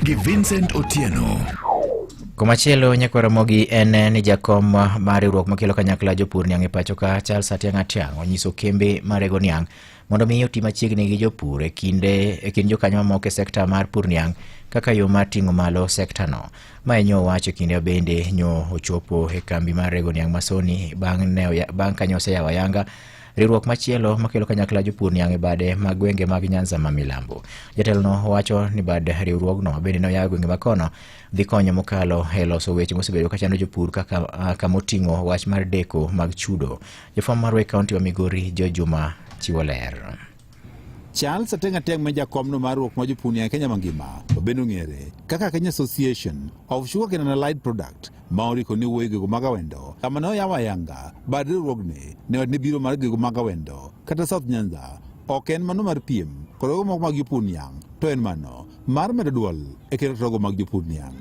gi Vincent Otieno. Komachielo Nyakoromogi en ni jakom mar riwruok makelo kanyakla jopur niang' e pacho ka Charles Atiang' Atiang' onyiso kembe marego niang' mondo mi oti machiegni gi jopur e kind jokanyo mamoko e sekta mar pur niang' kaka yo mar ting'o malo sekta no. Ma nyo wacho kinde bende nyo ochopo e kambi mar rego niang' Masoni bang' kanyo oseyawo ayanga riwruok machielo makelo kanyakla jopur niang' e bade mag gwenge mag Nyanza ma milambo. Jatelo no wacho ni bad riwruogno bende noyawo gwenge makono dhi konyo mokalo e loso weche mosebedo ka chando jopur kaka moting'o wach mar deko mag chudo. Jofwambo mar Wek County wa Migori Jojuma chiwo ler. Charles Atiang' Atiang' ma jakomno mar riwruok mar jopur niang' e Kenya mangima obendo ng'ere kaka Kenya Association of Sugarcane and Allied Product ma oriko ni wuoyo gigo mag awendo kama ne oyawo ayanga bad riwruogni ne wadne biro mar gigo mag awendo kata South Nyanza ok en mano mar piem kod rogo moko mag jopur niang' to en mano mar medo duol e keto rogo mag jopur niang'.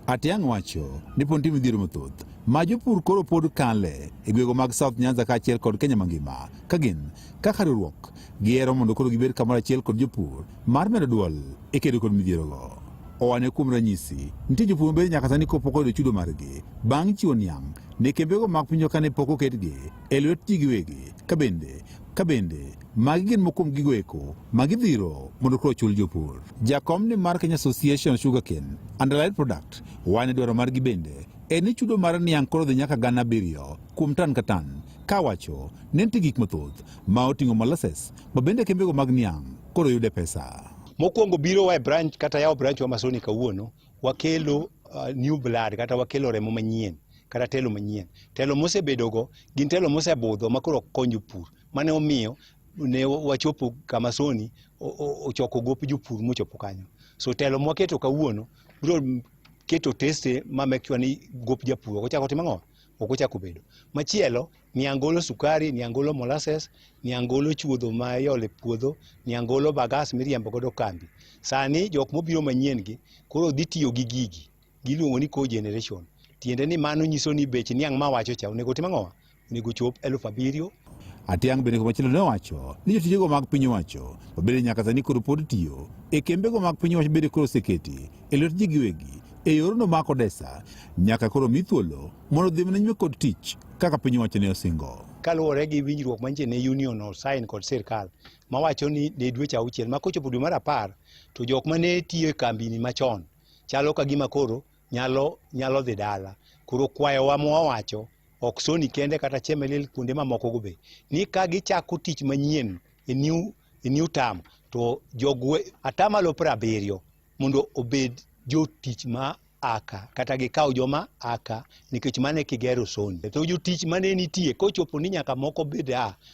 Atiang' wacho ni ponti midhiero mathoth ma jopur koro pod kale e gwego mag South Nyanza kaachiel kod Kenya mangima ka gin kaka riwruok giero mondo koro gibed kamoro achiel kod jopur mar medo duol e kedo kod midhiero go. Owane kuom ranyisi nitie jopur mabende nyaka sani kopok oyudo chudo margi bang' chiwo niang' ne kembego mag pinyo kane pok oketgi e lwet ji giwegi ka bende magi gin mokuom gigo eko magidhiro mondo koro chul jopur. Jakomni mar Kenya Association of Sugarcane and Allied Product wane dwaro margi bende en ni chudo mar niang' koro dhi nyaka 7,000 kuom tan ka tan, ka wacho ni nitie gik mathoth ma oting'o molasses ma bende kembego mag niang' koro yude pesa. Mokwongo biro wa branch kata yawo branch wa Masoni kawuono wakelo new blood kata wakelo remo manyien kata telo manyien. Telo mosebedo go gin telo mosebudho makoro konyo pur mane omiyo ne wachopo kama Masoni ochoko gop jopur mochopo kanyo. So telo mwaketo kawuono biro keto teste ma make sure ni gop japur ok ochako timo ang'o ok ochako bedo machielo. Niangolo sukari, niangolo molasses, niangolo chuodho ma iole puodho, niangolo bagas miriembo godo kambi. Sani jok mobiro manyien gi koro dhi tiyo gi gigi giluongo ni cogeneration. Tiende ni mano nyiso ni bech niang' ma wacho cha onego tim ang'o onego chop 7,000. Atiang' bende komachielo ne wacho ni jotijego mag piny owacho bende nyaka sani koro pod tiyo e kembego mag piny owacho bende koro oseketi e lwet ji giwegi e yorno ma Kodesa nyaka koro mi thuolo mondo dhi nyime kod tich kaka piny owacho ne osingo. Kaluwore gi winjruok mantie ne union o sign kod sirkal mawacho ni ne dweche 6 ma kochopo dwe mar 10 to jok mane tiyo e kambini machon chalo ka gima koro nyalo dhi dala. Koro kwayowa mwawacho ok Soni kende kata Chemelil kuonde mamoko go be ni ka gichako tich manyien e new term to jogwe atamalo 70 mondo obed jotich ma aka kata gikaw joma aka nikech mane kigero Soni. To jotich mane nitie kochopo ni nyaka moko bed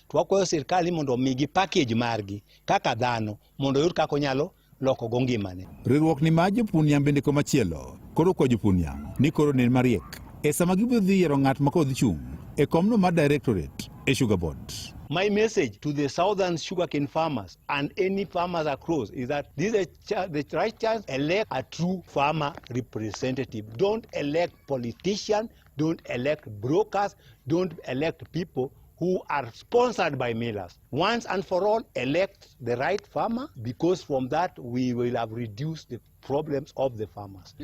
to wakwayo sirkal mondo omigi package margi kaka dhano mondo yud kako nyalo loko go ngimane. Riwruok ni ma jopur niang' bende komachielo koro kwa jopur niang' ni koro nen mariek e sama gibiro dhi yiero ng'at ma kodhi chung' e komno mar directorate e Sugar Board. My message to the southern sugarcane farmers and any farmers across is that this is the right chance. Elect a true farmer representative. Don't elect politicians, don't elect brokers, don't elect people who are sponsored by millers. Once and for all, elect the right farmer, because from that we will have reduced the problems of the farmers.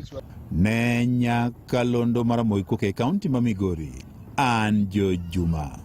Nenya Kalondo Maramoiko ke County ma Migori, an Jojuma.